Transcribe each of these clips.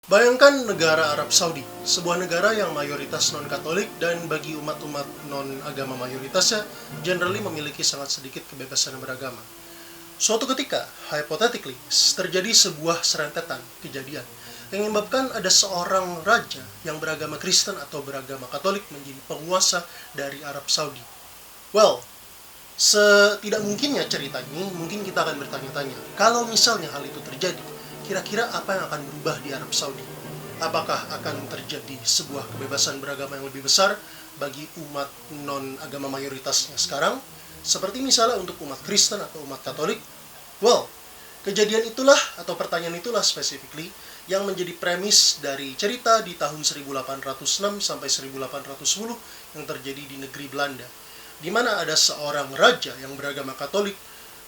Bayangkan negara Arab Saudi, sebuah negara yang mayoritas non-Katolik dan bagi umat-umat non-agama mayoritasnya generally memiliki sangat sedikit kebebasan beragama. Suatu ketika, hypothetically, terjadi sebuah serentetan kejadian yang menyebabkan ada seorang raja yang beragama Kristen atau beragama Katolik menjadi penguasa dari Arab Saudi. Well, setidak mungkinnya cerita ini, mungkin kita akan bertanya-tanya, kalau misalnya hal itu terjadi, kira-kira apa yang akan berubah di Arab Saudi? Apakah akan terjadi sebuah kebebasan beragama yang lebih besar bagi umat non-agama mayoritasnya sekarang? Seperti misalnya untuk umat Kristen atau umat Katolik? Well, kejadian itulah atau pertanyaan itulah specifically yang menjadi premis dari cerita di tahun 1806 sampai 1810 yang terjadi di negeri Belanda, di mana ada seorang raja yang beragama Katolik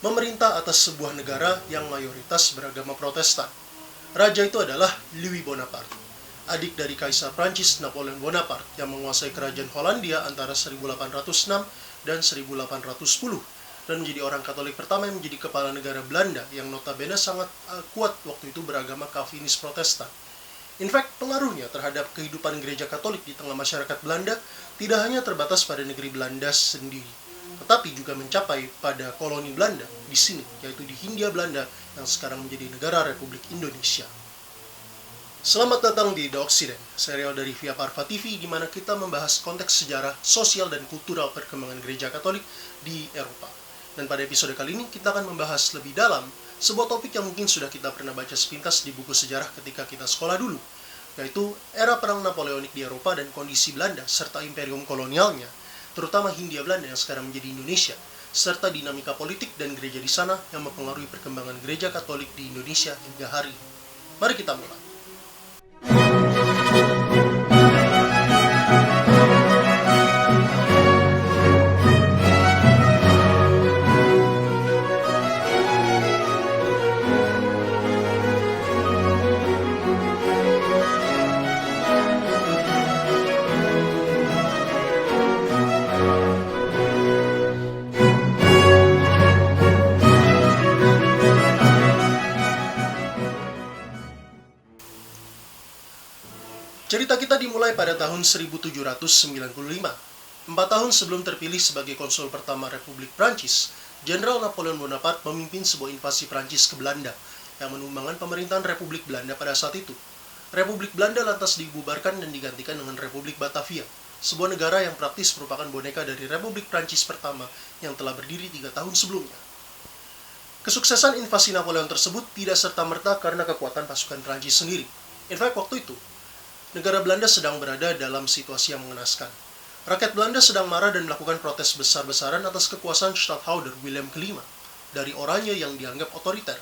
memerintah atas sebuah negara yang mayoritas beragama Protestan. Raja itu adalah Louis Bonaparte, adik dari Kaisar Prancis Napoleon Bonaparte yang menguasai kerajaan Hollandia antara 1806 dan 1810 dan menjadi orang Katolik pertama yang menjadi kepala negara Belanda yang notabene sangat kuat waktu itu beragama Calvinis Protestan. In fact, pengaruhnya terhadap kehidupan gereja Katolik di tengah masyarakat Belanda tidak hanya terbatas pada negeri Belanda sendiri, tetapi juga mencapai pada koloni Belanda di sini, yaitu di Hindia Belanda yang sekarang menjadi negara Republik Indonesia. Selamat datang di The Occident, serial dari Via Parva TV di mana kita membahas konteks sejarah, sosial, dan kultural perkembangan gereja Katolik di Eropa. Dan pada episode kali ini kita akan membahas lebih dalam sebuah topik yang mungkin sudah kita pernah baca sepintas di buku sejarah ketika kita sekolah dulu, yaitu era Perang Napoleonik di Eropa dan kondisi Belanda serta imperium kolonialnya, terutama Hindia Belanda yang sekarang menjadi Indonesia, serta dinamika politik dan gereja di sana yang mempengaruhi perkembangan gereja Katolik di Indonesia hingga hari ini. Mari kita mulai. Cerita kita dimulai pada tahun 1795. 4 tahun sebelum terpilih sebagai konsul pertama Republik Prancis, Jenderal Napoleon Bonaparte memimpin sebuah invasi Prancis ke Belanda yang menumbangkan pemerintahan Republik Belanda pada saat itu. Republik Belanda lantas dibubarkan dan digantikan dengan Republik Batavia, sebuah negara yang praktis merupakan boneka dari Republik Prancis pertama yang telah berdiri 3 tahun sebelumnya. Kesuksesan invasi Napoleon tersebut tidak serta-merta karena kekuatan pasukan Prancis sendiri. In fact, waktu itu, negara Belanda sedang berada dalam situasi yang mengenaskan. Rakyat Belanda sedang marah dan melakukan protes besar-besaran atas kekuasaan Stadtholder Willem kelima dari Oranje yang dianggap otoriter.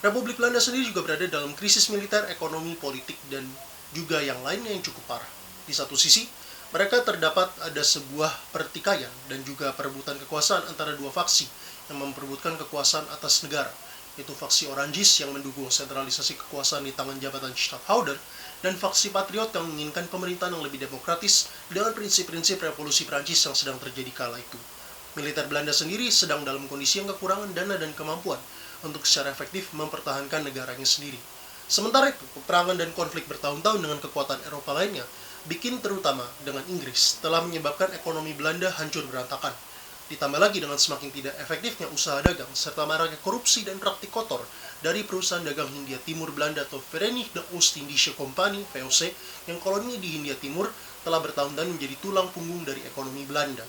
Republik Belanda sendiri juga berada dalam krisis militer, ekonomi, politik, dan juga yang lainnya yang cukup parah. Di satu sisi, mereka terdapat ada sebuah pertikaian dan juga perebutan kekuasaan antara dua faksi yang memperebutkan kekuasaan atas negara, yaitu faksi Oranjis yang mendukung sentralisasi kekuasaan di tangan jabatan Stadtholder dan faksi Patriot yang menginginkan pemerintahan yang lebih demokratis dengan prinsip-prinsip revolusi Prancis yang sedang terjadi kala itu. Militer Belanda sendiri sedang dalam kondisi yang kekurangan dana dan kemampuan untuk secara efektif mempertahankan negaranya sendiri. Sementara itu, peperangan dan konflik bertahun-tahun dengan kekuatan Eropa lainnya, bikin terutama dengan Inggris, telah menyebabkan ekonomi Belanda hancur berantakan. Ditambah lagi dengan semakin tidak efektifnya usaha dagang, serta maraknya korupsi dan praktik kotor dari perusahaan dagang Hindia Timur Belanda atau Verenigde Oost-Indische Compagnie (VOC) yang koloninya di Hindia Timur telah bertahun-tahun menjadi tulang punggung dari ekonomi Belanda.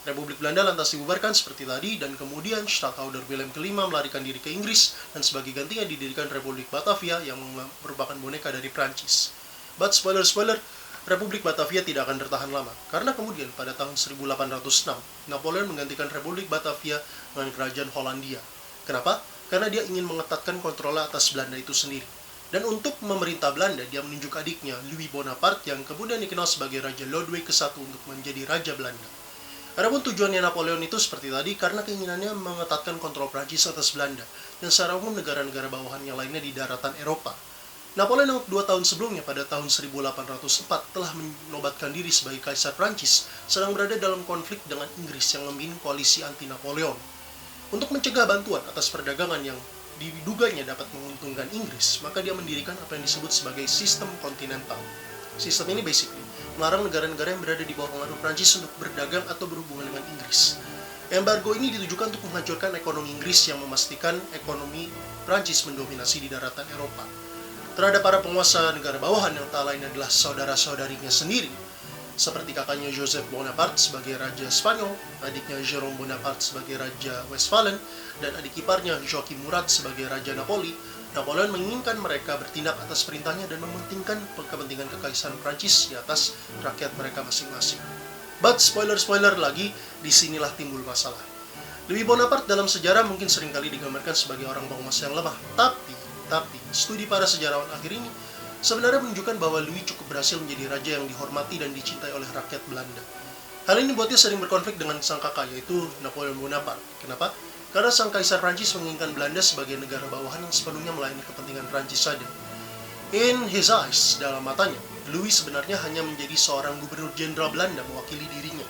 Republik Belanda lantas dibubarkan seperti tadi dan kemudian Stadtholder Willem kelima melarikan diri ke Inggris dan sebagai gantinya didirikan Republik Batavia yang merupakan boneka dari Prancis. But spoiler, Republik Batavia tidak akan bertahan lama, karena kemudian pada tahun 1806, Napoleon menggantikan Republik Batavia dengan Kerajaan Hollandia. Kenapa? Karena dia ingin mengetatkan kontrol atas Belanda itu sendiri. Dan untuk memerintah Belanda, dia menunjuk adiknya, Louis Bonaparte, yang kemudian dikenal sebagai Raja Lodewijk ke-1 untuk menjadi Raja Belanda. Adapun tujuannya Napoleon itu seperti tadi karena keinginannya mengetatkan kontrol Prancis atas Belanda, dan secara umum negara-negara bawahan yang lainnya di daratan Eropa. Napoleon yang 2 tahun sebelumnya pada tahun 1804 telah menobatkan diri sebagai Kaisar Prancis sedang berada dalam konflik dengan Inggris yang memimpin koalisi anti-Napoleon. Untuk mencegah bantuan atas perdagangan yang diduganya dapat menguntungkan Inggris, maka dia mendirikan apa yang disebut sebagai sistem kontinental. Sistem ini basically melarang negara-negara yang berada di bawah pengaruh Prancis untuk berdagang atau berhubungan dengan Inggris. Embargo ini ditujukan untuk menghancurkan ekonomi Inggris yang memastikan ekonomi Prancis mendominasi di daratan Eropa. Terhadap para penguasa negara bawahan yang tak lain adalah saudara-saudarinya sendiri, seperti kakaknya Joseph Bonaparte sebagai Raja Spanyol, adiknya Jérôme Bonaparte sebagai Raja Westphalen, dan adik iparnya Joachim Murat sebagai Raja Napoli. Napoleon menginginkan mereka bertindak atas perintahnya dan mementingkan kepentingan kekaisaran Prancis di atas rakyat mereka masing-masing. But spoiler lagi, disinilah timbul masalah. Louis Bonaparte dalam sejarah mungkin seringkali digambarkan sebagai orang penguasa yang lemah, tapi studi para sejarawan akhir ini sebenarnya menunjukkan bahwa Louis cukup berhasil menjadi raja yang dihormati dan dicintai oleh rakyat Belanda. Hal ini membuatnya sering berkonflik dengan sang kakak, yaitu Napoleon Bonaparte. Kenapa? Karena sang kaisar Prancis menginginkan Belanda sebagai negara bawahan yang sepenuhnya melayani kepentingan Prancis saja. In his eyes, dalam matanya, Louis sebenarnya hanya menjadi seorang gubernur jenderal Belanda mewakili dirinya.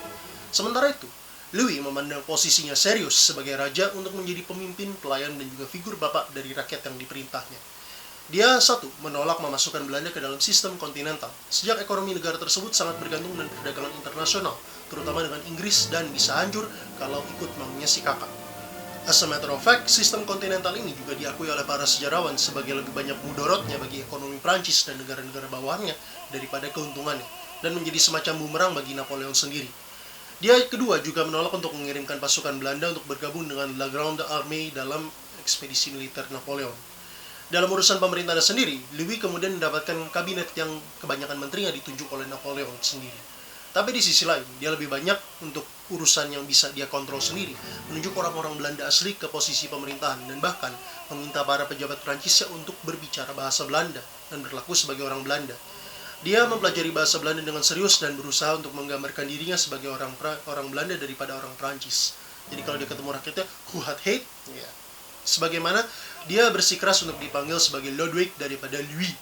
Sementara itu, Louis memandang posisinya serius sebagai raja untuk menjadi pemimpin, pelayan, dan juga figur bapak dari rakyat yang diperintahnya. Dia menolak memasukkan Belanda ke dalam sistem kontinental. Sejak ekonomi negara tersebut sangat bergantung dengan perdagangan internasional, terutama dengan Inggris, dan bisa hancur kalau ikut maunya si kakak. As a matter of fact, sistem kontinental ini juga diakui oleh para sejarawan sebagai lebih banyak mudorotnya bagi ekonomi Prancis dan negara-negara bawahannya daripada keuntungannya, dan menjadi semacam bumerang bagi Napoleon sendiri. Dia kedua juga menolak untuk mengirimkan pasukan Belanda untuk bergabung dengan La Grande Armée dalam ekspedisi militer Napoleon. Dalam urusan pemerintahan sendiri, Louis kemudian mendapatkan kabinet yang kebanyakan menterinya ditunjuk oleh Napoleon sendiri. Tapi di sisi lain, dia lebih banyak untuk urusan yang bisa dia kontrol sendiri, menunjuk orang-orang Belanda asli ke posisi pemerintahan, dan bahkan meminta para pejabat Prancis untuk berbicara bahasa Belanda dan berlaku sebagai orang Belanda. Dia mempelajari bahasa Belanda dengan serius dan berusaha untuk menggambarkan dirinya sebagai orang Belanda daripada orang Prancis. Jadi kalau dia ketemu rakyatnya, who had hate? Ya. Sebagaimana dia bersikeras untuk dipanggil sebagai Ludwig daripada Louis.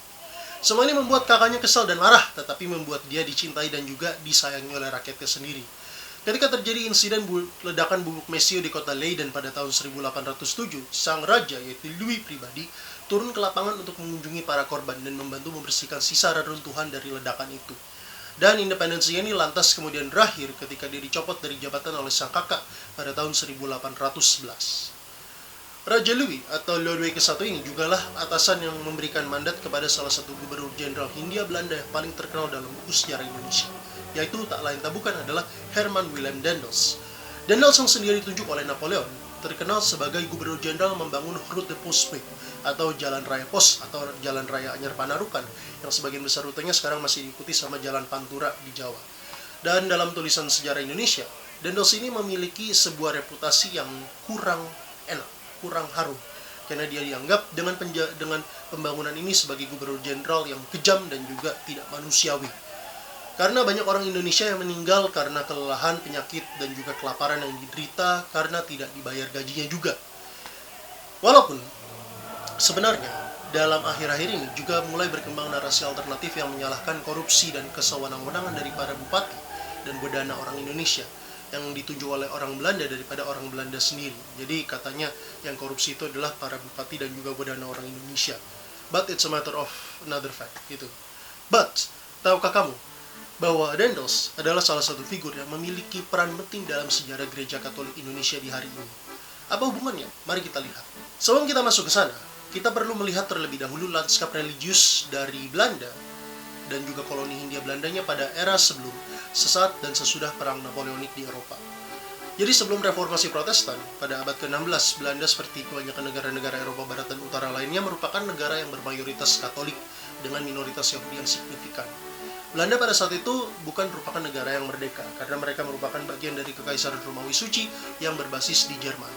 Semua ini membuat kakaknya kesal dan marah, tetapi membuat dia dicintai dan juga disayangi oleh rakyatnya sendiri. Ketika terjadi insiden ledakan bubuk Messio di kota Leiden pada tahun 1807, sang raja, yaitu Louis pribadi, turun ke lapangan untuk mengunjungi para korban dan membantu membersihkan sisa reruntuhan dari ledakan itu. Dan independensinya ini lantas kemudian berakhir ketika dia dicopot dari jabatan oleh sang kakak pada tahun 1811. Raja Louis atau Ludwig ke-1 ini jugalah atasan yang memberikan mandat kepada salah satu gubernur jenderal Hindia Belanda yang paling terkenal dalam buku sejarah Indonesia, yaitu tak lain tak bukan adalah Herman Willem Daendels. Daendels yang sendiri ditunjuk oleh Napoleon, terkenal sebagai gubernur jenderal membangun Route de Postweg atau Jalan Raya Pos atau Jalan Raya Anyar Panarukan, yang sebagian besar rutenya sekarang masih diikuti sama Jalan Pantura di Jawa. Dan dalam tulisan sejarah Indonesia, Daendels ini memiliki sebuah reputasi yang kurang enak, kurang harum, karena dia dianggap dengan pembangunan ini sebagai gubernur jenderal yang kejam dan juga tidak manusiawi. Karena banyak orang Indonesia yang meninggal karena kelelahan, penyakit, dan juga kelaparan yang diderita karena tidak dibayar gajinya juga. Walaupun sebenarnya dalam akhir-akhir ini juga mulai berkembang narasi alternatif yang menyalahkan korupsi dan kesewenang-wenangan dari para bupati dan bedana orang Indonesia yang ditunjuk oleh orang Belanda daripada orang Belanda sendiri. Jadi katanya yang korupsi itu adalah para bupati dan juga bedana orang Indonesia. But it's a matter of another fact gitu. But tahukah kamu bahwa Daendels adalah salah satu figur yang memiliki peran penting dalam sejarah Gereja Katolik Indonesia di hari ini? Apa hubungannya? Mari kita lihat. Sebelum kita masuk ke sana, kita perlu melihat terlebih dahulu lanskap religius dari Belanda dan juga koloni Hindia Belandanya pada era sebelum, sesaat, dan sesudah Perang Napoleonik di Eropa. Jadi sebelum reformasi Protestan, pada abad ke-16, Belanda seperti kebanyakan negara-negara Eropa Barat dan Utara lainnya merupakan negara yang bermayoritas Katolik dengan minoritas Yahudi yang signifikan. Belanda pada saat itu bukan merupakan negara yang merdeka, karena mereka merupakan bagian dari Kekaisaran Romawi Suci yang berbasis di Jerman.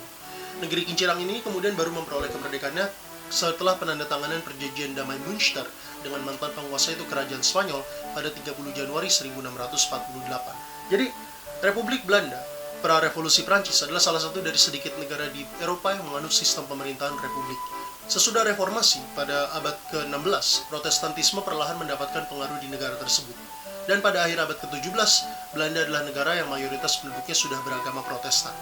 Negeri kincirang ini kemudian baru memperoleh kemerdekaannya setelah penandatanganan Perjanjian Damai Münster dengan mantan penguasa itu Kerajaan Spanyol pada 30 Januari 1648. Jadi, Republik Belanda pra-revolusi Prancis adalah salah satu dari sedikit negara di Eropa yang menganut sistem pemerintahan republik. Sesudah reformasi pada abad ke-16, Protestantisme perlahan mendapatkan pengaruh di negara tersebut. Dan pada akhir abad ke-17, Belanda adalah negara yang mayoritas penduduknya sudah beragama Protestan.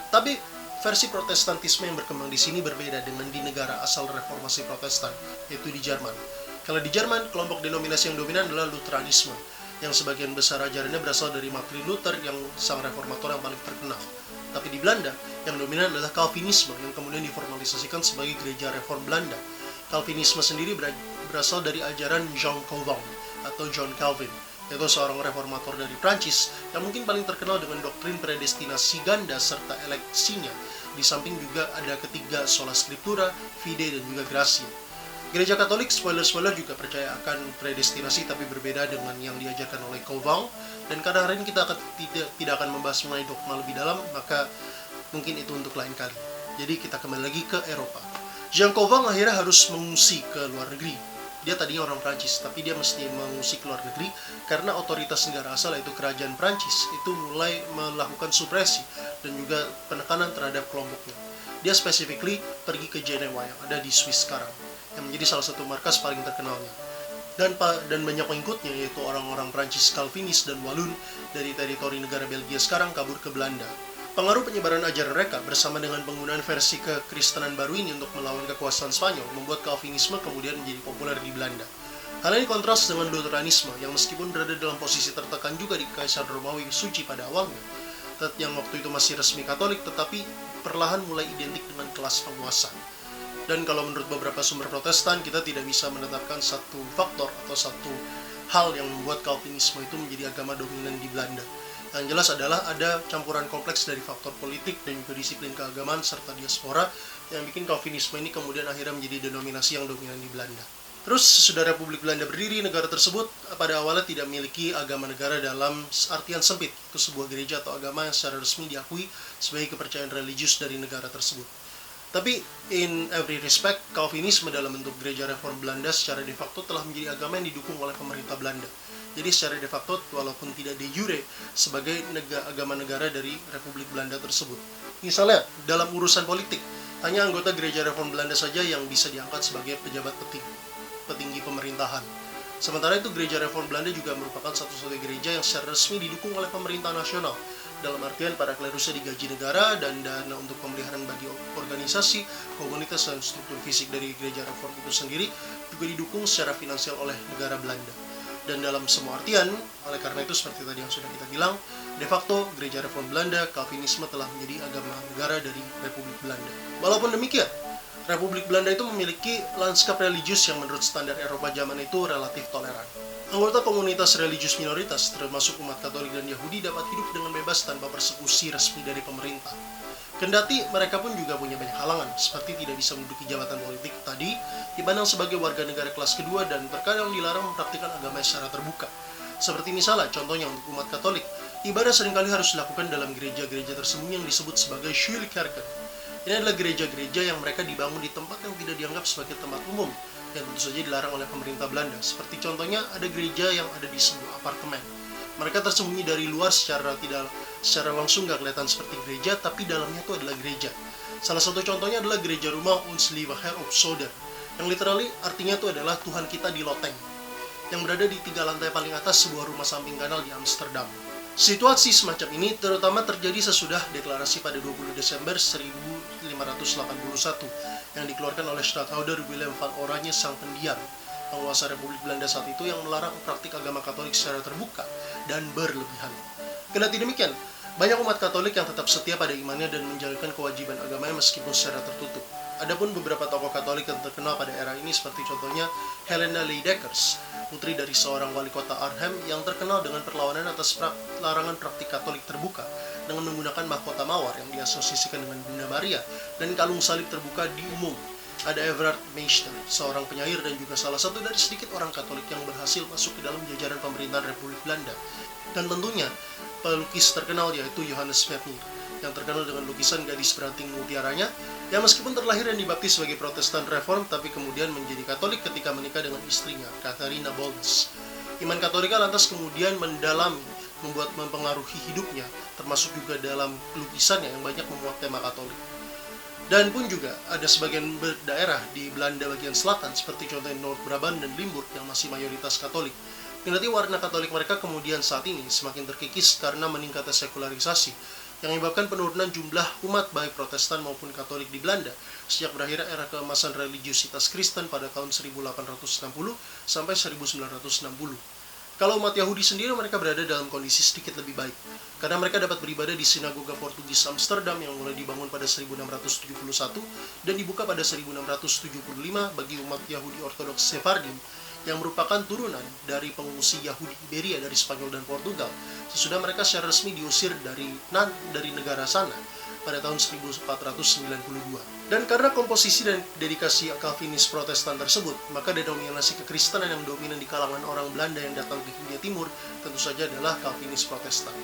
Tapi versi Protestantisme yang berkembang di sini berbeda dengan di negara asal reformasi Protestan, yaitu di Jerman. Kalau di Jerman, kelompok denominasi yang dominan adalah Lutheranisme, yang sebagian besar ajarannya berasal dari Martin Luther yang sang reformator yang paling terkenal. Tapi di Belanda, yang dominan adalah Calvinisme yang kemudian diformalisasikan sebagai Gereja Reform Belanda. Calvinisme sendiri berasal dari ajaran Jean Calvin atau John Calvin, yaitu seorang reformator dari Prancis yang mungkin paling terkenal dengan doktrin predestinasi ganda serta eleksinya. Di samping juga ada ketiga sola scriptura, fide, dan juga gratia. Gereja Katolik, spoiler-spoiler, juga percaya akan predestinasi tapi berbeda dengan yang diajarkan oleh Calvin. Dan karena hari ini kita tidak akan membahas mengenai dogma lebih dalam, maka mungkin itu untuk lain kali. Jadi kita kembali lagi ke Eropa. Jean Calvin akhirnya harus mengungsi ke luar negeri. Dia tadinya orang Prancis, tapi dia mesti mengungsi ke luar negeri karena otoritas negara asal, yaitu kerajaan Prancis, itu mulai melakukan supresi dan juga penekanan terhadap kelompoknya. Dia specifically pergi ke Jenewa yang ada di Swiss sekarang, yang menjadi salah satu markas paling terkenalnya. Dan banyak pengikutnya, yaitu orang-orang Prancis Calvinis dan Walloon dari teritori negara Belgia sekarang kabur ke Belanda. Pengaruh penyebaran ajaran mereka bersama dengan penggunaan versi kekristenan baru ini untuk melawan kekuasaan Spanyol membuat Calvinisme kemudian menjadi populer di Belanda. Hal ini kontras dengan Lutheranisme yang meskipun berada dalam posisi tertekan juga di Kaisar Romawi Suci pada awalnya, yang waktu itu masih resmi Katolik, tetapi perlahan mulai identik dengan kelas penguasa. Dan kalau menurut beberapa sumber Protestan, kita tidak bisa menetapkan satu faktor atau satu hal yang membuat Calvinisme itu menjadi agama dominan di Belanda. Yang jelas adalah ada campuran kompleks dari faktor politik dan juga disiplin keagamaan serta diaspora yang bikin Calvinisme ini kemudian akhirnya menjadi denominasi yang dominan di Belanda. Terus sesudah Republik Belanda berdiri, negara tersebut pada awalnya tidak memiliki agama negara dalam artian sempit, itu sebuah gereja atau agama yang secara resmi diakui sebagai kepercayaan religius dari negara tersebut. Tapi in every respect, Calvinisme dalam bentuk gereja reform Belanda secara de facto telah menjadi agama yang didukung oleh pemerintah Belanda. Jadi secara de facto, walaupun tidak de jure, sebagai agama negara dari Republik Belanda tersebut. Misalnya, dalam urusan politik, hanya anggota gereja reform Belanda saja yang bisa diangkat sebagai pejabat petinggi pemerintahan. Sementara itu, gereja reform Belanda juga merupakan satu-satunya gereja yang secara resmi didukung oleh pemerintah nasional. Dalam artian para klerusnya digaji negara dan dana untuk pemeliharaan bagi organisasi, komunitas, dan struktur fisik dari gereja reform itu sendiri juga didukung secara finansial oleh negara Belanda. Dan dalam semua artian, oleh karena itu seperti tadi yang sudah kita bilang, de facto gereja reform Belanda, Calvinisme telah menjadi agama negara dari Republik Belanda. Walaupun demikian, Republik Belanda itu memiliki lanskap religius yang menurut standar Eropa zaman itu relatif toleran. Anggota komunitas religius minoritas, termasuk umat Katolik dan Yahudi, dapat hidup dengan bebas tanpa persekusi resmi dari pemerintah. Kendati mereka pun juga punya banyak halangan, seperti tidak bisa menduduki jabatan politik tadi, dipandang sebagai warga negara kelas kedua dan terkadang dilarang mempraktikkan agama secara terbuka. Seperti misalnya, contohnya untuk umat Katolik, ibadah seringkali harus dilakukan dalam gereja-gereja tersembunyi yang disebut sebagai Schulkirchen. Ini adalah gereja-gereja yang mereka dibangun di tempat yang tidak dianggap sebagai tempat umum, yang tentu saja dilarang oleh pemerintah Belanda. Seperti contohnya ada gereja yang ada di sebuah apartemen. Mereka tersembunyi dari luar secara langsung nggak kelihatan seperti gereja, tapi dalamnya itu adalah gereja. Salah satu contohnya adalah gereja rumah Ons Lieve Heer op Zolder, yang literally artinya itu adalah Tuhan kita di loteng, yang berada di 3 lantai paling atas sebuah rumah samping kanal di Amsterdam. Situasi semacam ini terutama terjadi sesudah deklarasi pada 20 Desember 1581 yang dikeluarkan oleh Stadhouder Willem van Oranje sang pendiam, penguasa Republik Belanda saat itu, yang melarang praktik agama Katolik secara terbuka dan berlebihan. Kendati demikian, banyak umat Katolik yang tetap setia pada imannya dan menjalankan kewajiban agamanya meskipun secara tertutup. Adapun beberapa tokoh Katolik yang terkenal pada era ini seperti contohnya Helena Leidekkers, putri dari seorang wali kota Arnhem yang terkenal dengan perlawanan atas larangan praktik Katolik terbuka dengan menggunakan mahkota mawar yang diasosiasikan dengan Bunda Maria dan kalung salib terbuka di umum. Ada Everard Meister, seorang penyair dan juga salah satu dari sedikit orang Katolik yang berhasil masuk ke dalam jajaran pemerintahan Republik Belanda. Dan tentunya pelukis terkenal yaitu Johannes Vermeer, yang terkenal dengan lukisan gadis beranting mutiaranya, yang meskipun terlahir dan dibaptis sebagai Protestan Reform, tapi kemudian menjadi Katolik ketika menikah dengan istrinya, Katharina Bolens. Iman Katolika lantas kemudian mendalami, mempengaruhi hidupnya, termasuk juga dalam lukisannya yang banyak memuat tema Katolik. Dan pun juga ada sebagian daerah di Belanda bagian selatan, seperti contohnya North Brabant dan Limburg yang masih mayoritas Katolik. Kendati warna Katolik mereka kemudian saat ini semakin terkikis karena meningkatnya sekularisasi, yang menyebabkan penurunan jumlah umat baik Protestan maupun Katolik di Belanda sejak berakhirnya era keemasan religiusitas Kristen pada tahun 1860 sampai 1960. Kalau umat Yahudi sendiri, mereka berada dalam kondisi sedikit lebih baik, karena mereka dapat beribadah di sinagoga Portugis Amsterdam yang mulai dibangun pada 1671 dan dibuka pada 1675 bagi umat Yahudi Ortodoks Sephardim yang merupakan turunan dari pengungsi Yahudi Iberia dari Spanyol dan Portugal sesudah mereka secara resmi diusir dari negara sana pada tahun 1492. Dan karena komposisi dan dedikasi Calvinis Protestan tersebut, maka denominasi kekristenan yang dominan di kalangan orang Belanda yang datang ke Hindia Timur tentu saja adalah Calvinis Protestan.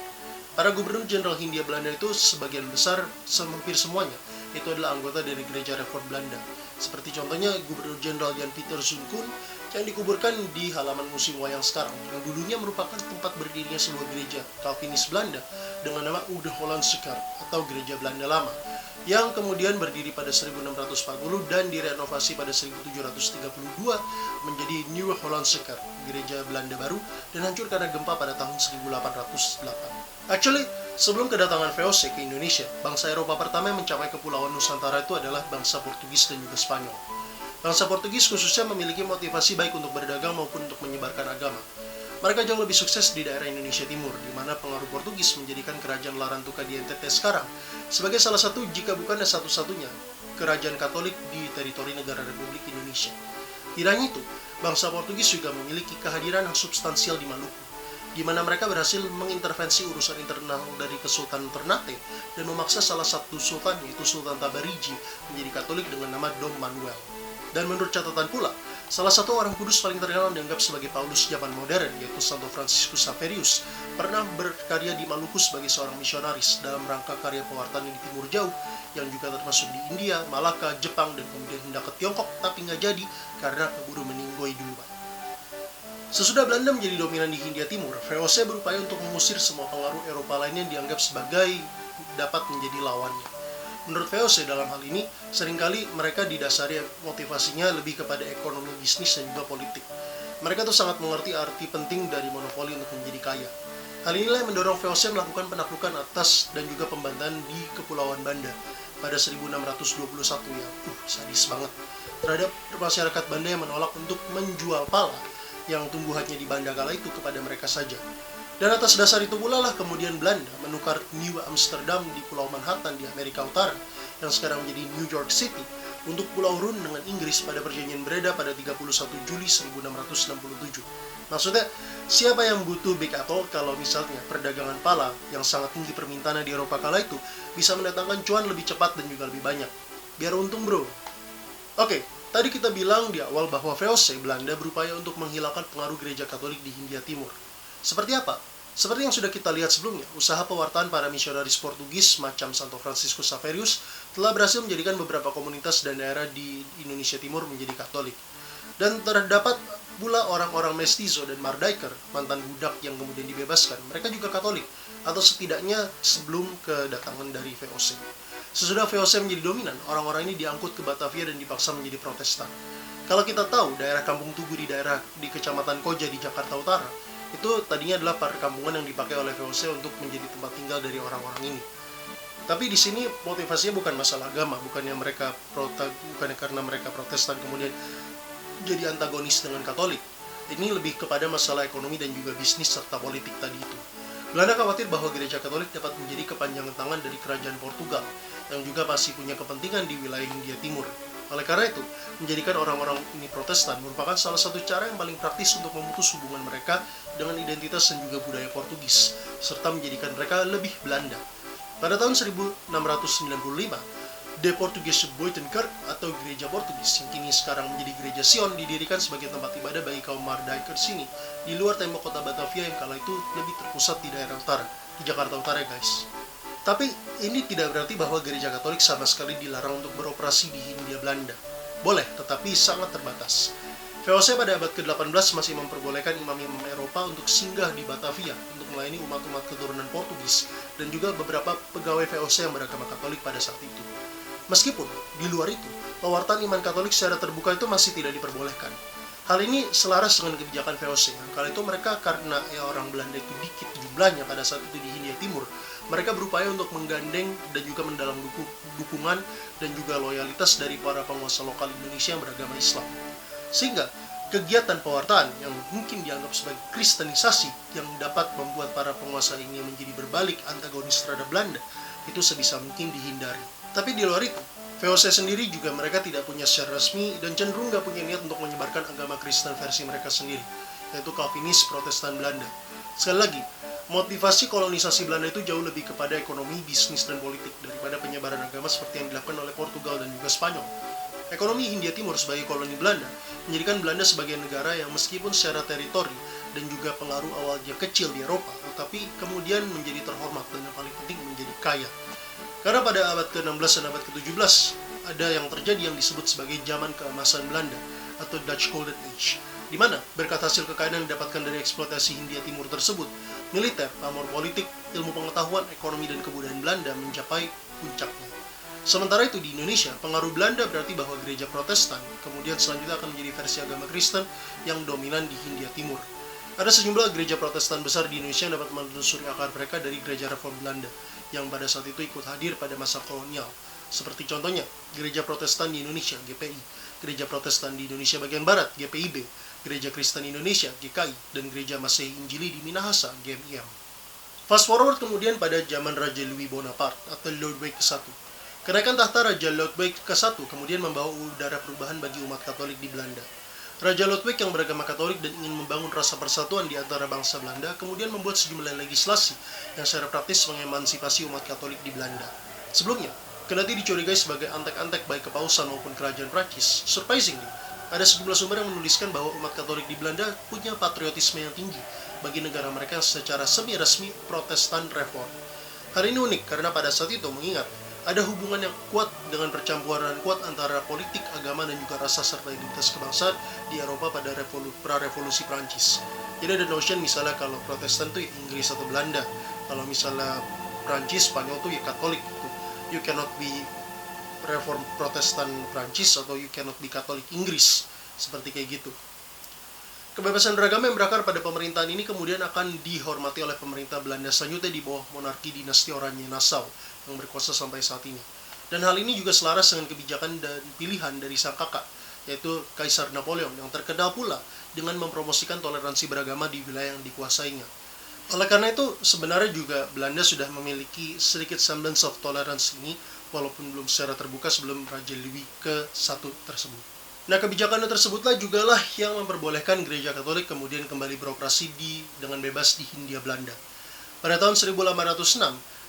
Para gubernur jenderal Hindia Belanda itu sebagian besar, hampir semuanya, itu adalah anggota dari Gereja Reform Belanda. Seperti contohnya Gubernur Jenderal Jan Pieter Zoonkoen yang dikuburkan di halaman Museum Wayang sekarang, yang dulunya merupakan tempat berdirinya sebuah gereja Calvinis Belanda dengan nama Oude Hollandse Kerk atau Gereja Belanda Lama, yang kemudian berdiri pada 1640 dan direnovasi pada 1732 menjadi Nieuwe Hollandse Kerk, Gereja Belanda Baru, dan hancur karena gempa pada tahun 1808. Actually, sebelum kedatangan VOC ke Indonesia, bangsa Eropa pertama yang mencapai kepulauan Nusantara itu adalah bangsa Portugis dan juga Spanyol. Bangsa Portugis khususnya memiliki motivasi baik untuk berdagang maupun untuk menyebarkan agama. Mereka jauh lebih sukses di daerah Indonesia Timur, di mana pengaruh Portugis menjadikan kerajaan Larantuka di NTT sekarang sebagai salah satu, jika bukan satu-satunya, kerajaan Katolik di teritori negara Republik Indonesia. Tidak hanya itu, bangsa Portugis juga memiliki kehadiran yang substansial di Maluku, di mana mereka berhasil mengintervensi urusan internal dari Kesultanan Ternate dan memaksa salah satu sultan, yaitu Sultan Tabarigi, menjadi Katolik dengan nama Dom Manuel. Dan menurut catatan pula, salah satu orang kudus paling terkenal dianggap sebagai Paulus zaman modern, yaitu Santo Franciscus Xaverius, pernah berkarya di Maluku sebagai seorang misionaris dalam rangka karya pewartaan di Timur Jauh, yang juga termasuk di India, Malaka, Jepang, dan kemudian hendak ke Tiongkok, tapi nggak jadi karena keburu meninggoy duluan. Sesudah Belanda menjadi dominan di Hindia Timur, VOC berupaya untuk mengusir semua pengaruh Eropa lainnya yang dianggap sebagai dapat menjadi lawannya. Menurut VOC dalam hal ini, seringkali mereka didasari motivasinya lebih kepada ekonomi, bisnis, dan juga politik. Mereka tuh sangat mengerti arti penting dari monopoli untuk menjadi kaya. Hal inilah yang mendorong VOC melakukan penaklukan atas dan juga pembantahan di Kepulauan Banda pada 1621 yang sadis banget terhadap masyarakat Banda yang menolak untuk menjual pala yang tumbuhannya di Banda kala itu kepada mereka saja. Dan atas dasar itu pula lah kemudian Belanda menukar Nieuwe Amsterdam di Pulau Manhattan di Amerika Utara, yang sekarang menjadi New York City, untuk Pulau Run dengan Inggris pada perjanjian Breda pada 31 Juli 1667. Maksudnya, siapa yang butuh Big Apple kalau misalnya perdagangan pala yang sangat tinggi permintaannya di Eropa kala itu bisa mendatangkan cuan lebih cepat dan juga lebih banyak. Biar untung bro. Oke, tadi kita bilang di awal bahwa VOC Belanda berupaya untuk menghilangkan pengaruh gereja Katolik di Hindia Timur. Seperti apa? Seperti yang sudah kita lihat sebelumnya, usaha pewartaan para misionaris Portugis macam Santo Franciscus Xaverius telah berhasil menjadikan beberapa komunitas dan daerah di Indonesia Timur menjadi Katolik. Dan terdapat pula orang-orang mestizo dan Mardaiker, mantan budak yang kemudian dibebaskan, mereka juga Katolik, atau setidaknya sebelum kedatangan dari VOC. Sesudah VOC menjadi dominan, orang-orang ini diangkut ke Batavia dan dipaksa menjadi Protestan. Kalau kita tahu, daerah Kampung Tugu di Kecamatan Koja di Jakarta Utara, itu tadinya adalah perkampungan yang dipakai oleh VOC untuk menjadi tempat tinggal dari orang-orang ini. Tapi di sini motivasinya bukan masalah agama, bukannya karena mereka Protestan kemudian jadi antagonis dengan Katolik. Ini lebih kepada masalah ekonomi dan juga bisnis serta politik tadi itu. Belanda khawatir bahwa gereja Katolik dapat menjadi kepanjangan tangan dari kerajaan Portugal yang juga masih punya kepentingan di wilayah Hindia Timur. Oleh karena itu, menjadikan orang-orang ini Protestan merupakan salah satu cara yang paling praktis untuk memutus hubungan mereka dengan identitas dan juga budaya Portugis, serta menjadikan mereka lebih Belanda. Pada tahun 1695, De Portugese Buitenkerk atau Gereja Portugis, yang kini sekarang menjadi Gereja Sion, didirikan sebagai tempat ibadah bagi kaum Mardaiker sini, di luar tembok kota Batavia yang kala itu lebih terpusat di daerah utara, di Jakarta Utara guys. Tapi ini tidak berarti bahwa gereja Katolik sama sekali dilarang untuk beroperasi di Hindia Belanda. Boleh, tetapi sangat terbatas. VOC pada abad ke-18 masih memperbolehkan imam-imam Eropa untuk singgah di Batavia untuk melayani umat-umat keturunan Portugis dan juga beberapa pegawai VOC yang beragama Katolik pada saat itu. Meskipun, di luar itu, pewartaan iman Katolik secara terbuka itu masih tidak diperbolehkan. Hal ini selaras dengan kebijakan VOC. Kala itu mereka karena orang Belanda itu dikit jumlahnya pada saat itu di Hindia Timur, mereka berupaya untuk menggandeng dan juga mendalam dukungan dan juga loyalitas dari para penguasa lokal Indonesia yang beragama Islam. Sehingga kegiatan pewartaan yang mungkin dianggap sebagai kristenisasi yang dapat membuat para penguasa ini menjadi berbalik antagonis terhadap Belanda itu sebisa mungkin dihindari. Tapi di luar itu, VOC sendiri juga mereka tidak punya secara resmi dan cenderung nggak punya niat untuk menyebarkan agama Kristen versi mereka sendiri, yaitu Calvinis Protestan Belanda. Sekali lagi, motivasi kolonisasi Belanda itu jauh lebih kepada ekonomi, bisnis, dan politik daripada penyebaran agama seperti yang dilakukan oleh Portugal dan juga Spanyol. Ekonomi Hindia Timur sebagai koloni Belanda menjadikan Belanda sebagai negara yang meskipun secara teritori dan juga pengaruh awalnya kecil di Eropa, tetapi kemudian menjadi terhormat dan yang paling penting menjadi kaya. Karena pada abad ke-16 dan abad ke-17 ada yang terjadi yang disebut sebagai zaman keemasan Belanda atau Dutch Golden Age, di mana berkat hasil kekayaan yang didapatkan dari eksploitasi Hindia Timur tersebut, militer, pamor politik, ilmu pengetahuan, ekonomi, dan kebudayaan Belanda mencapai puncaknya. Sementara itu di Indonesia, pengaruh Belanda berarti bahwa gereja Protestan kemudian selanjutnya akan menjadi versi agama Kristen yang dominan di Hindia Timur. Ada sejumlah gereja Protestan besar di Indonesia yang dapat menelusuri akar mereka dari gereja Reform Belanda yang pada saat itu ikut hadir pada masa kolonial. Seperti contohnya, Gereja Protestan di Indonesia, GPI, Gereja Protestan di Indonesia bagian Barat, GPIB, Gereja Kristen Indonesia, GKI, dan Gereja Masehi Injili di Minahasa, GMIM. Fast forward kemudian pada zaman Raja Louis Bonaparte atau Ludwig I. Kenaikan tahta Raja Ludwig ke-1 kemudian membawa udara perubahan bagi umat Katolik di Belanda. Raja Ludwig yang beragama Katolik dan ingin membangun rasa persatuan di antara bangsa Belanda kemudian membuat sejumlah legislasi yang secara praktis mengemansipasi umat Katolik di Belanda. Sebelumnya, kendati dicurigai sebagai antek-antek baik kepausan maupun kerajaan Prancis, surprisingly, ada sejumlah sumber yang menuliskan bahwa umat Katolik di Belanda punya patriotisme yang tinggi bagi negara mereka yang secara semi-resmi Protestan Reform. Hal ini unik karena pada saat itu mengingat ada hubungan yang kuat dengan percampuran kuat antara politik, agama, dan juga rasa serta identitas kebangsaan di Eropa pada pra-revolusi Prancis. Jadi ada notion misalnya kalau Protestan itu Inggris atau Belanda, kalau misalnya Prancis, Spanyol itu ya Katolik gitu. You cannot be Reform Protestan Prancis atau you cannot be Katolik Inggris, seperti kayak gitu. Kebebasan beragama yang berakar pada pemerintahan ini kemudian akan dihormati oleh pemerintah Belanda selanjutnya di bawah monarki dinasti Oranje-Nassau yang berkuasa sampai saat ini. Dan hal ini juga selaras dengan kebijakan dan pilihan dari sang kakak, yaitu Kaisar Napoleon, yang terkenal pula dengan mempromosikan toleransi beragama di wilayah yang dikuasainya. Oleh karena itu, sebenarnya juga Belanda sudah memiliki sedikit semblance of tolerance ini, walaupun belum secara terbuka sebelum Raja Louis ke-1 tersebut. Nah, kebijakan tersebutlah jugalah yang memperbolehkan gereja Katolik kemudian kembali beroperasi dengan bebas di Hindia Belanda. Pada tahun 1806,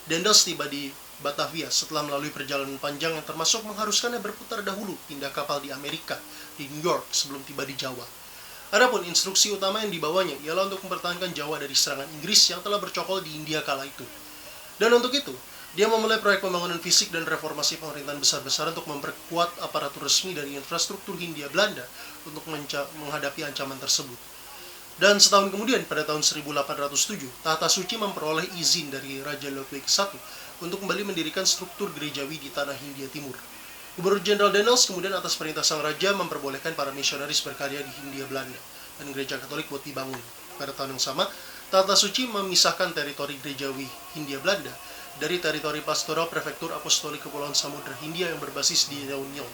Daendels tiba di Batavia setelah melalui perjalanan panjang yang termasuk mengharuskannya berputar dahulu pindah kapal di Amerika, di New York, sebelum tiba di Jawa. Adapun instruksi utama yang dibawanya ialah untuk mempertahankan Jawa dari serangan Inggris yang telah bercokol di India kala itu. Dan untuk itu, dia memulai proyek pembangunan fisik dan reformasi pemerintahan besar-besaran untuk memperkuat aparatur resmi dari infrastruktur Hindia Belanda untuk menghadapi ancaman tersebut. Dan setahun kemudian, pada tahun 1807, Tahta Suci memperoleh izin dari Raja Ludwig I untuk kembali mendirikan struktur gerejawi di tanah Hindia Timur. Gubernur Jenderal Daendels kemudian atas perintah sang raja memperbolehkan para misionaris berkarya di Hindia Belanda, dan gereja Katolik buat dibangun. Pada tahun yang sama, Tahta Suci memisahkan teritori gerejawi Hindia Belanda dari teritori pastoral prefektur apostolik Kepulauan Samudra Hindia yang berbasis di Réunion,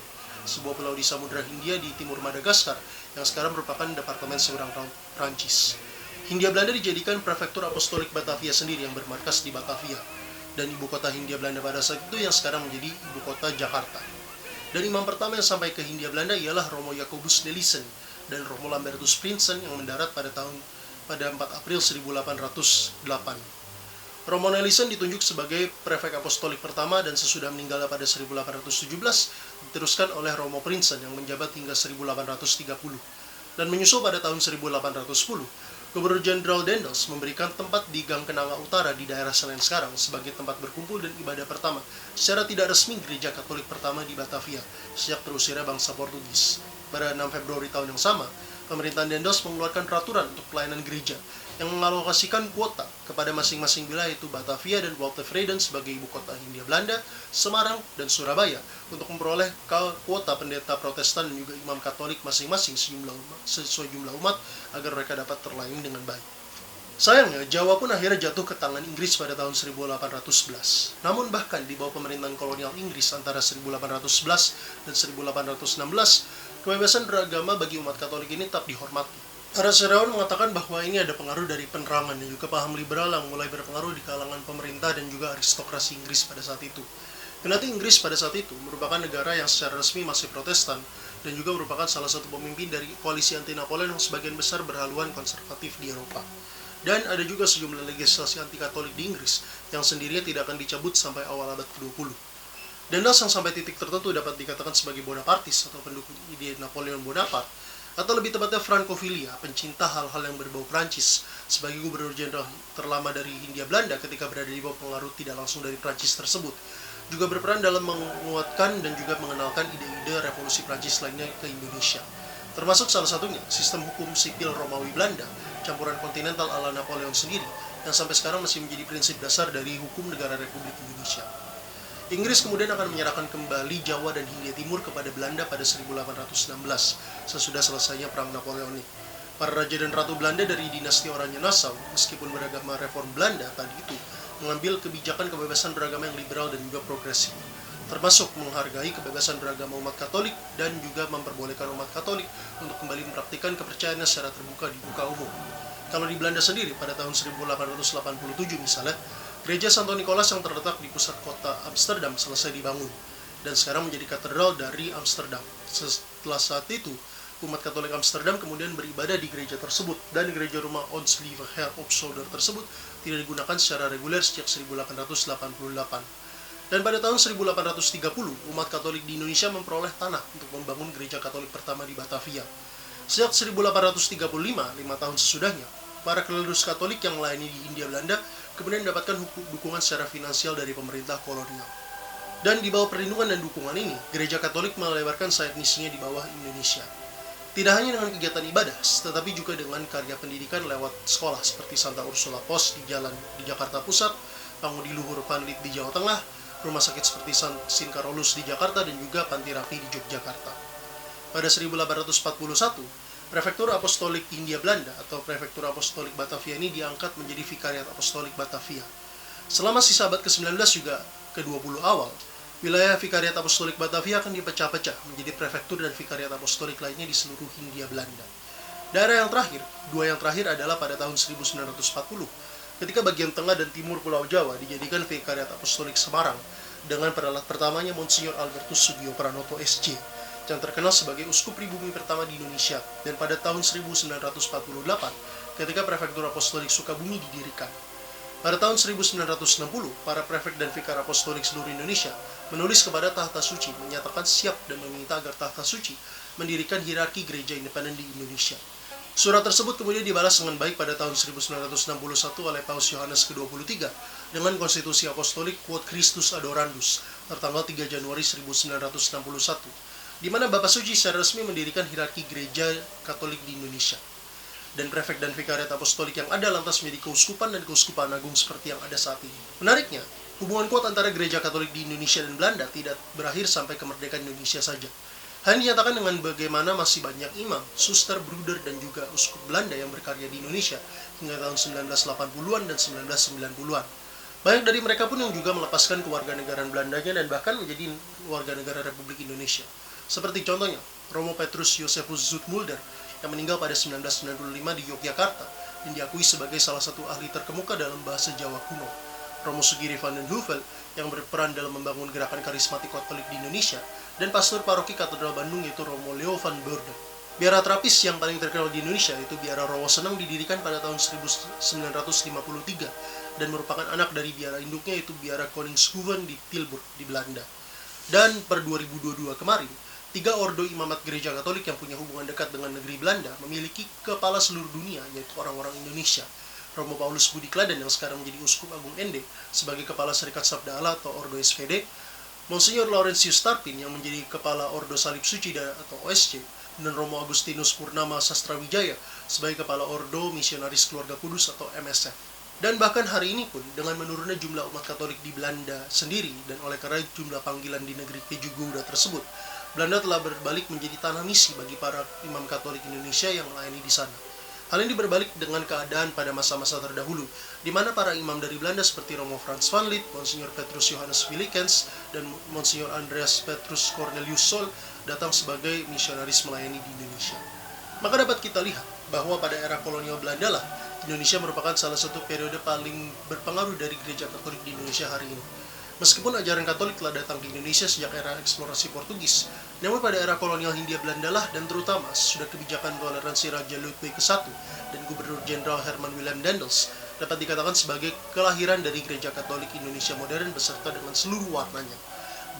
sebuah pulau di Samudra Hindia di timur Madagaskar yang sekarang merupakan departemen seberang laut Prancis. Hindia Belanda dijadikan prefektur apostolik Batavia sendiri yang bermarkas di Batavia, dan ibu kota Hindia Belanda pada saat itu yang sekarang menjadi ibu kota Jakarta. Dan imam pertama yang sampai ke Hindia Belanda ialah Romo Jacobus Nelison dan Romo Lambertus Prinsen yang mendarat pada 4 April 1808. Romo Nelson ditunjuk sebagai prefek apostolik pertama dan sesudah meninggal pada 1817 diteruskan oleh Romo Prinsen yang menjabat hingga 1830. Dan menyusul pada tahun 1810, Gubernur Jenderal Daendels memberikan tempat di Gang Kenanga Utara di daerah Senen sekarang sebagai tempat berkumpul dan ibadah pertama secara tidak resmi gereja Katolik pertama di Batavia sejak terusirnya bangsa Portugis. Pada 6 Februari tahun yang sama, pemerintahan Dendels mengeluarkan peraturan untuk pelayanan gereja yang mengalokasikan kuota kepada masing-masing wilayah, yaitu Batavia dan Waltevreden sebagai ibu kota Hindia Belanda, Semarang, dan Surabaya untuk memperoleh kuota pendeta Protestan dan juga imam Katolik masing-masing sesuai jumlah umat agar mereka dapat terlayani dengan baik. Sayangnya, Jawa pun akhirnya jatuh ke tangan Inggris pada tahun 1811. Namun bahkan di bawah pemerintahan kolonial Inggris antara 1811 dan 1816, kebebasan beragama bagi umat Katolik ini tetap dihormati. Para sejarawan mengatakan bahwa ini ada pengaruh dari penerangan dan juga paham liberal yang mulai berpengaruh di kalangan pemerintah dan juga aristokrasi Inggris pada saat itu. Kendati Inggris pada saat itu merupakan negara yang secara resmi masih Protestan dan juga merupakan salah satu pemimpin dari koalisi anti Napoleon yang sebagian besar berhaluan konservatif di Eropa. Dan ada juga sejumlah legislasi anti-Katolik di Inggris yang sendirinya tidak akan dicabut sampai awal abad ke-20. Dendels yang sampai titik tertentu dapat dikatakan sebagai Bonapartis atau pendukung ide Napoleon Bonaparte, atau lebih tepatnya Francophilia, pencinta hal-hal yang berbau Prancis, sebagai gubernur jenderal terlama dari Hindia Belanda ketika berada di bawah pengaruh tidak langsung dari Prancis tersebut, juga berperan dalam menguatkan dan juga mengenalkan ide-ide revolusi Prancis lainnya ke Indonesia. Termasuk salah satunya sistem hukum sipil Romawi Belanda, campuran kontinental ala Napoleon sendiri, yang sampai sekarang masih menjadi prinsip dasar dari hukum negara Republik Indonesia. Inggris kemudian akan menyerahkan kembali Jawa dan Hindia Timur kepada Belanda pada 1816, sesudah selesainya Perang Napoleonik. Para raja dan ratu Belanda dari dinasti Oranje-Nassau, meskipun beragama reform Belanda tadi itu, mengambil kebijakan kebebasan beragama yang liberal dan juga progresif, termasuk menghargai kebebasan beragama umat Katolik dan juga memperbolehkan umat Katolik untuk kembali mempraktikkan kepercayaannya secara terbuka di muka umum. Kalau di Belanda sendiri, pada tahun 1887 misalnya, Gereja Santo Nikolas yang terletak di pusat kota Amsterdam selesai dibangun, dan sekarang menjadi katedral dari Amsterdam. Setelah saat itu, umat Katolik Amsterdam kemudian beribadah di gereja tersebut, dan gereja rumah Ons Lieve Heer op Zolder tersebut tidak digunakan secara reguler sejak 1888. Dan pada tahun 1830, umat Katolik di Indonesia memperoleh tanah untuk membangun gereja Katolik pertama di Batavia. Sejak 1835, 5 tahun sesudahnya, para klerikus Katolik yang melayani di Hindia Belanda kemudian mendapatkan dukungan secara finansial dari pemerintah kolonial. Dan di bawah perlindungan dan dukungan ini, gereja Katolik melebarkan sayap misinya di bawah Indonesia. Tidak hanya dengan kegiatan ibadah, tetapi juga dengan karya pendidikan lewat sekolah seperti Santa Ursula Pos di Jakarta Pusat, Pangudi Luhur Panlit di Jawa Tengah, rumah sakit seperti Sin Carolus di Jakarta, dan juga Panti Rapi di Yogyakarta. Pada 1841, Prefektur Apostolik Hindia Belanda atau Prefektur Apostolik Batavia ini diangkat menjadi Vikariat Apostolik Batavia. Selama sisa abad ke-19 juga ke-20 awal, wilayah Vikariat Apostolik Batavia akan dipecah-pecah menjadi prefektur dan vikariat apostolik lainnya di seluruh Hindia Belanda. Dua yang terakhir adalah pada tahun 1940, ketika bagian tengah dan timur Pulau Jawa dijadikan Vikariat Apostolik Semarang dengan prelaat pertamanya Monsignor Albertus Sugio Pranoto SJ, yang terkenal sebagai uskup pribumi pertama di Indonesia, dan pada tahun 1948 ketika Prefektur Apostolik Sukabumi didirikan. Pada tahun 1960, para prefek dan vikar apostolik seluruh Indonesia menulis kepada Tahta Suci menyatakan siap dan meminta agar Tahta Suci mendirikan hierarki gereja independen di Indonesia. Surat tersebut kemudian dibalas dengan baik pada tahun 1961 oleh Paus Yohanes ke-23 dengan Konstitusi Apostolik Quod Christus Adorandus tertanggal 3 Januari 1961. Di mana Bapak Suci secara resmi mendirikan hierarki gereja Katolik di Indonesia. Dan prefek dan vikariat apostolik yang ada lantas menjadi keuskupan dan keuskupan agung seperti yang ada saat ini. Menariknya, hubungan kuat antara gereja Katolik di Indonesia dan Belanda tidak berakhir sampai kemerdekaan Indonesia saja. Hanya dinyatakan dengan bagaimana masih banyak imam, suster, bruder, dan juga uskup Belanda yang berkarya di Indonesia hingga tahun 1980-an dan 1990-an. Banyak dari mereka pun yang juga melepaskan kewarganegaraan Belandanya dan bahkan menjadi warga negara Republik Indonesia. Seperti contohnya, Romo Petrus Josephus Zoetmulder yang meninggal pada 1995 di Yogyakarta dan diakui sebagai salah satu ahli terkemuka dalam bahasa Jawa kuno. Romo Sugiri van den Heuvel yang berperan dalam membangun gerakan karismatik Katolik di Indonesia, dan pastor paroki Katedral Bandung yaitu Romo Leo van Beurden. Biara terapis yang paling terkenal di Indonesia yaitu Biara Rowo Senang didirikan pada tahun 1953 dan merupakan anak dari biara induknya yaitu Biara Koningshoeven di Tilburg di Belanda. Dan per 2022 kemarin, 3 ordo imamat gereja Katolik yang punya hubungan dekat dengan negeri Belanda memiliki kepala seluruh dunia, yaitu orang-orang Indonesia. Romo Paulus Budi Kladen yang sekarang menjadi Uskup Agung Ende sebagai Kepala Serikat Sabda Allah atau Ordo SPD, Monsignor Laurentius Tarpin yang menjadi Kepala Ordo Salib Suci atau OSC, dan Romo Agustinus Purnama Sastrawijaya sebagai Kepala Ordo Misionaris Keluarga Kudus atau MSF. Dan bahkan hari ini pun, dengan menurunnya jumlah umat Katolik di Belanda sendiri dan oleh karena jumlah panggilan di negeri Keju Gouda tersebut, Belanda telah berbalik menjadi tanah misi bagi para imam Katolik Indonesia yang melayani di sana. Hal ini berbalik dengan keadaan pada masa-masa terdahulu, di mana para imam dari Belanda seperti Romo Frans van Lith, Monsignor Petrus Johannes Willikens, dan Monsignor Andreas Petrus Cornelius Sol datang sebagai misionaris melayani di Indonesia. Maka dapat kita lihat bahwa pada era kolonial Belanda lah, Indonesia merupakan salah satu periode paling berpengaruh dari gereja Katolik di Indonesia hari ini. Meskipun ajaran Katolik telah datang di Indonesia sejak era eksplorasi Portugis, namun pada era kolonial Hindia Belanda lah dan terutama sudah kebijakan toleransi Raja Ludwig ke-1 dan Gubernur Jenderal Herman Willem Daendels dapat dikatakan sebagai kelahiran dari gereja Katolik Indonesia modern beserta dengan seluruh warnanya.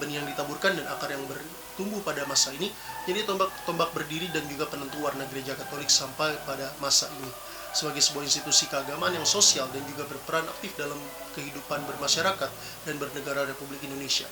Benih yang ditaburkan dan akar yang bertumbuh pada masa ini jadi tombak berdiri dan juga penentu warna gereja Katolik sampai pada masa ini sebagai sebuah institusi keagamaan yang sosial dan juga berperan aktif dalam kehidupan bermasyarakat dan bernegara Republik Indonesia.